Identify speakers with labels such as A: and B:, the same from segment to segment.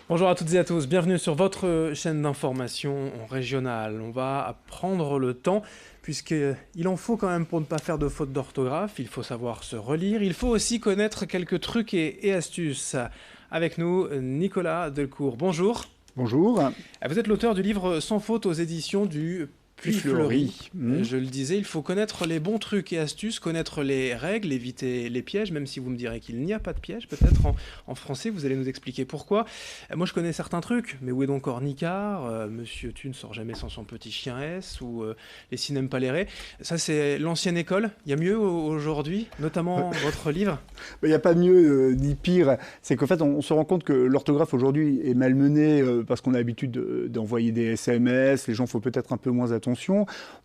A: Bonjour à toutes et à tous, bienvenue sur votre chaîne d'information régionale. On va prendre le temps, puisqu'il en faut quand même pour ne pas faire de fautes d'orthographe, il faut savoir se relire, il faut aussi connaître quelques trucs et astuces. Avec nous, Nicolas Delcourt, bonjour.
B: Bonjour.
A: Vous êtes l'auteur du livre Sans faute aux éditions du Puy
B: Fleury.
A: Fleury. Je le disais, il faut connaître les bons trucs et astuces, connaître les règles, éviter les pièges, même si vous me direz qu'il n'y a pas de piège, peut-être en français, vous allez nous expliquer pourquoi. Moi, je connais certains trucs, mais où est donc Ornicard Monsieur Tu ne sort jamais sans son petit chien S, ou les cinèmes palérés. Ça, c'est l'ancienne école. Il y a mieux aujourd'hui, notamment votre livre.
B: Il n'y a pas mieux ni pire. C'est qu'en fait, on se rend compte que l'orthographe aujourd'hui est malmenée parce qu'on a l'habitude d'envoyer des SMS. Les gens font peut-être un peu moins attention.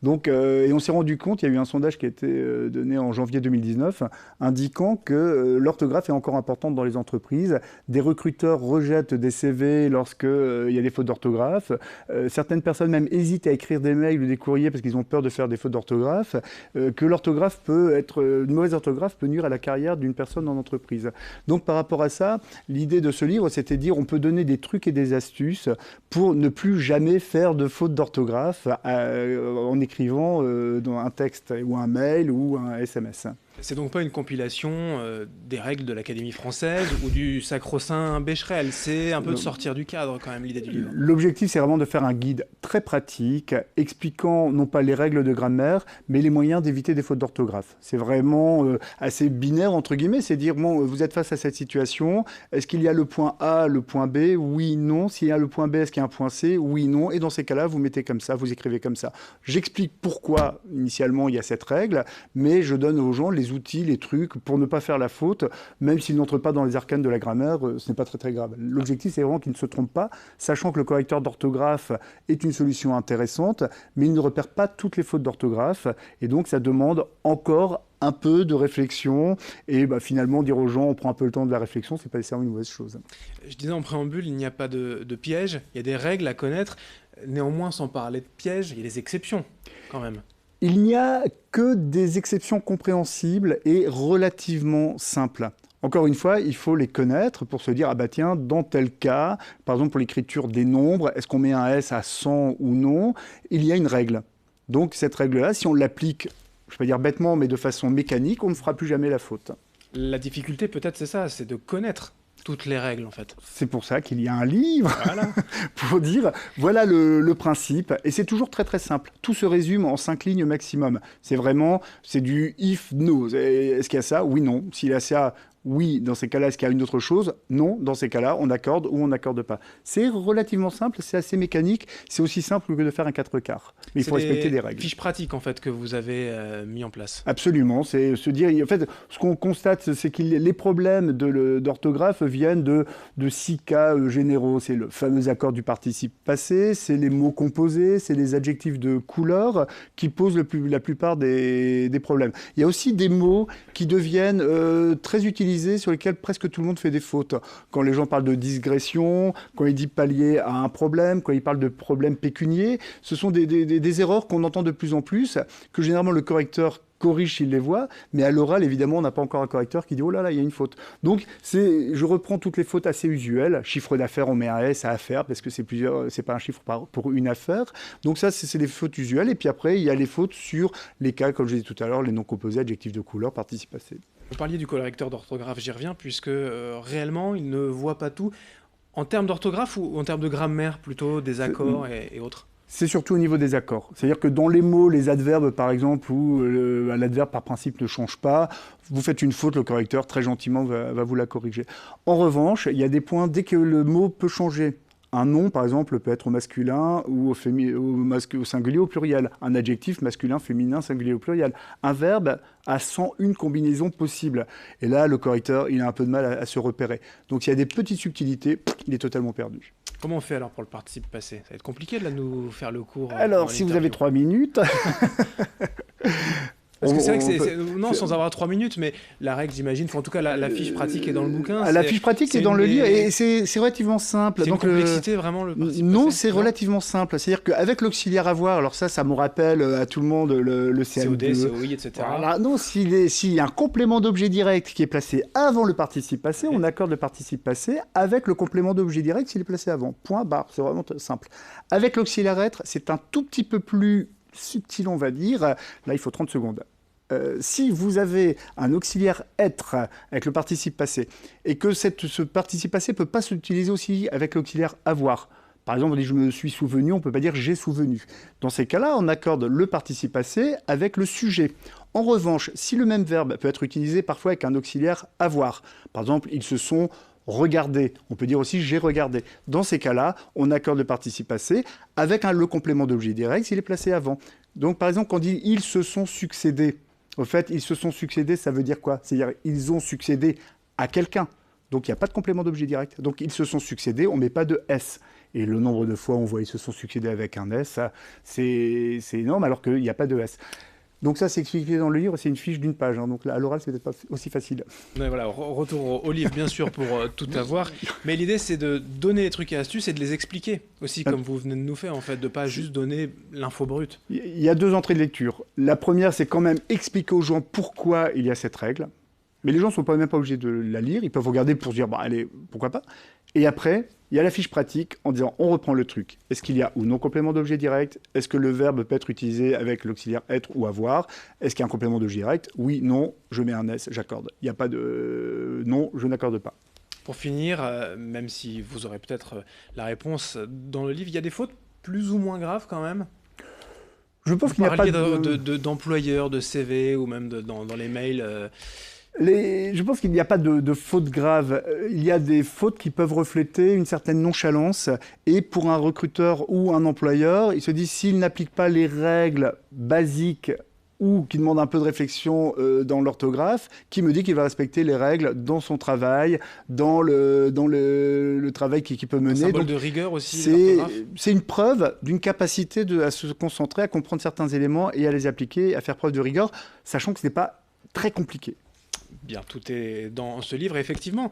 B: Donc, et on s'est rendu compte, il y a eu un sondage qui a été donné en janvier 2019, indiquant que l'orthographe est encore importante dans les entreprises. Des recruteurs rejettent des CV lorsqu'il y a des fautes d'orthographe. Certaines personnes même hésitent à écrire des mails ou des courriers parce qu'ils ont peur de faire des fautes d'orthographe. Que l'orthographe peut être, une mauvaise orthographe peut nuire à la carrière d'une personne en entreprise. Donc par rapport à ça, l'idée de ce livre, c'était de dire on peut donner des trucs et des astuces pour ne plus jamais faire de fautes d'orthographe en écrivant dans un texte ou un mail ou un SMS.
A: C'est donc pas une compilation des règles de l'Académie française ou du sacro-saint Becherel. C'est un peu de sortir du cadre quand même l'idée du livre.
B: L'objectif, c'est vraiment de faire un guide très pratique, expliquant non pas les règles de grammaire, mais les moyens d'éviter des fautes d'orthographe. C'est vraiment assez binaire, entre guillemets, c'est dire, bon, vous êtes face à cette situation, est-ce qu'il y a le point A, le point B? Oui, non. S'il y a le point B, est-ce qu'il y a un point C? Oui, non. Et dans ces cas-là, vous mettez comme ça, vous écrivez comme ça. J'explique pourquoi, initialement, il y a cette règle, mais je donne aux gens les outils, les trucs pour ne pas faire la faute, même s'ils n'entrent pas dans les arcanes de la grammaire, ce n'est pas très très grave. L'objectif, c'est vraiment qu'ils ne se trompent pas, sachant que le correcteur d'orthographe est une solution intéressante, mais il ne repère pas toutes les fautes d'orthographe, et donc ça demande encore un peu de réflexion, et finalement dire aux gens on prend un peu le temps de la réflexion, c'est pas nécessairement une mauvaise chose.
A: Je disais en préambule, il n'y a pas de piège, il y a des règles à connaître. Néanmoins, sans parler de pièges, il y a des exceptions quand même.
B: Il n'y a que des exceptions compréhensibles et relativement simples. Encore une fois, il faut les connaître pour se dire, ah bah tiens, dans tel cas, par exemple pour l'écriture des nombres, est-ce qu'on met un S à 100 ou non? Il y a une règle. Donc cette règle-là, si on l'applique, je ne vais pas dire bêtement, mais de façon mécanique, on ne fera plus jamais la faute.
A: La difficulté peut-être c'est ça, c'est de connaître toutes les règles en fait.
B: C'est pour ça qu'il y a un livre,
A: Voilà.
B: pour dire, voilà le principe. Et c'est toujours très très simple. Tout se résume en 5 lignes maximum. C'est vraiment, c'est du if, no. Est-ce qu'il y a ça? Oui, non. S'il y a ça, oui. Dans ces cas-là, est-ce qu'il y a une autre chose? Non. Dans ces cas-là, on accorde ou on n'accorde pas. C'est relativement simple, c'est assez mécanique. C'est aussi simple que de faire un 4/4. Mais il faut respecter des règles.
A: Fiches pratiques en fait que vous avez mis en place.
B: Absolument, c'est se dire, en fait, ce qu'on constate, c'est que les problèmes d'orthographe viennent de 6 cas généraux. C'est le fameux accord du participe passé, c'est les mots composés, c'est les adjectifs de couleur qui posent la plupart des problèmes. Il y a aussi des mots qui deviennent très utilisés, sur lesquels presque tout le monde fait des fautes. Quand les gens parlent de digression, quand ils disent pallier à un problème, quand ils parlent de problèmes pécuniers, ce sont des erreurs qu'on entend de plus en plus, que généralement le correcteur corrige s'il les voit, mais à l'oral, évidemment, on n'a pas encore un correcteur qui dit « Oh là là, il y a une faute ». Donc, je reprends toutes les fautes assez usuelles. Chiffre d'affaires, on met un S à affaire, parce que c'est pas un chiffre pour une affaire. Donc ça, c'est les fautes usuelles. Et puis après, il y a les fautes sur les cas, comme je disais tout à l'heure, les noms composés, adjectifs de couleur, participe passé.
A: Vous parliez du correcteur d'orthographe, j'y reviens, puisque réellement, il ne voit pas tout. En termes d'orthographe ou en termes de grammaire, plutôt, des accords et autres?
B: C'est surtout au niveau des accords. C'est-à-dire que dans les mots, les adverbes, par exemple, où l'adverbe par principe ne change pas, vous faites une faute, le correcteur, très gentiment, va vous la corriger. En revanche, il y a des points, dès que le mot peut changer. Un nom, par exemple, peut être au masculin ou au singulier, au pluriel. Un adjectif masculin, féminin, singulier au pluriel. Un verbe a 101 combinaisons possibles. Et là, le correcteur, il a un peu de mal à se repérer. Donc, s'il y a des petites subtilités, il est totalement perdu.
A: Comment on fait alors pour le participe passé? Ça va être compliqué de nous faire le cours.
B: Alors, si vous avez 3 minutes,
A: Parce que c'est vrai que non,
B: c'est-
A: sans avoir 3 minutes, mais la règle, j'imagine, enfin, en tout cas, la fiche pratique est dans le bouquin.
B: La fiche pratique est dans le livre et c'est relativement simple.
A: C'est une
B: Donc,
A: complexité, vraiment, le participe
B: non,
A: passé,
B: c'est relativement simple. C'est-à-dire qu'avec l'auxiliaire avoir, alors ça me rappelle à tout le monde le
A: COD,
B: CM2.
A: COI, etc.
B: Voilà. Non, s'il y a un complément d'objet direct qui est placé avant le participe passé, on accorde le participe passé avec le complément d'objet direct s'il est placé avant. Point barre, c'est vraiment simple. Avec l'auxiliaire être, c'est un tout petit peu plus subtil, on va dire. Là, il faut 30 secondes. Si vous avez un auxiliaire être avec le participe passé et que ce participe passé ne peut pas s'utiliser aussi avec l'auxiliaire avoir. Par exemple, on dit je me suis souvenu, on ne peut pas dire j'ai souvenu. Dans ces cas-là, on accorde le participe passé avec le sujet. En revanche, si le même verbe peut être utilisé parfois avec un auxiliaire avoir, par exemple, ils se sont regardés, on peut dire aussi j'ai regardé. Dans ces cas-là, on accorde le participe passé avec le complément d'objet direct s'il est placé avant. Donc, par exemple, quand on dit ils se sont succédés, au fait, ils se sont succédés, ça veut dire quoi? C'est-à-dire ils ont succédé à quelqu'un. Donc, il n'y a pas de complément d'objet direct. Donc, ils se sont succédés, on ne met pas de S. Et le nombre de fois on voit ils se sont succédés avec un S, c'est énorme, alors qu'il n'y a pas de S. Donc ça, c'est expliqué dans le livre, c'est une fiche d'une page. Hein, donc là, à l'oral, c'est peut-être pas aussi facile.
A: Ouais, voilà, retour au livre, bien sûr, pour tout avoir. Mais l'idée, c'est de donner les trucs et astuces et de les expliquer aussi, comme vous venez de nous faire, en fait, de pas juste donner l'info brute.
B: Il y a deux entrées de lecture. La première, c'est quand même expliquer aux gens pourquoi il y a cette règle. Mais les gens ne sont même pas obligés de la lire. Ils peuvent regarder pour se dire, bah, allez, pourquoi pas. Et après, il y a la fiche pratique en disant, on reprend le truc. Est-ce qu'il y a ou non complément d'objet direct? Est-ce que le verbe peut être utilisé avec l'auxiliaire être ou avoir? Est-ce qu'il y a un complément d'objet direct? Oui, non, je mets un S, j'accorde. Il n'y a pas de non, je n'accorde pas.
A: Pour finir, même si vous aurez peut-être la réponse dans le livre, il y a des fautes plus ou moins graves quand même?
B: Je pense qu'il n'y a pas
A: d'employeurs, de CV ou même dans les mails.
B: Je pense qu'il n'y a pas de fautes graves. Il y a des fautes qui peuvent refléter une certaine nonchalance. Et pour un recruteur ou un employeur, il se dit s'il n'applique pas les règles basiques ou qui demande un peu de réflexion dans l'orthographe, qui me dit qu'il va respecter les règles dans son travail, dans le travail qu'il peut mener.
A: Un symbole de rigueur aussi.
B: C'est une preuve d'une capacité à se concentrer, à comprendre certains éléments et à les appliquer, à faire preuve de rigueur, sachant que ce n'est pas très compliqué.
A: Bien, tout est dans ce livre, effectivement.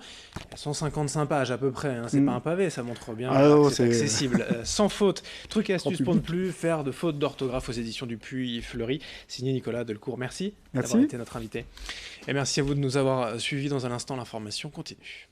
A: 155 pages à peu près, hein. C'est pas un pavé, ça montre bien que c'est accessible. Sans faute. Trucs et astuces pour ne plus faire de fautes d'orthographe aux éditions du Puy-Fleury. Signé Nicolas Delcourt. Merci d'avoir été notre invité. Et merci à vous de nous avoir suivis. Dans un instant, l'information continue.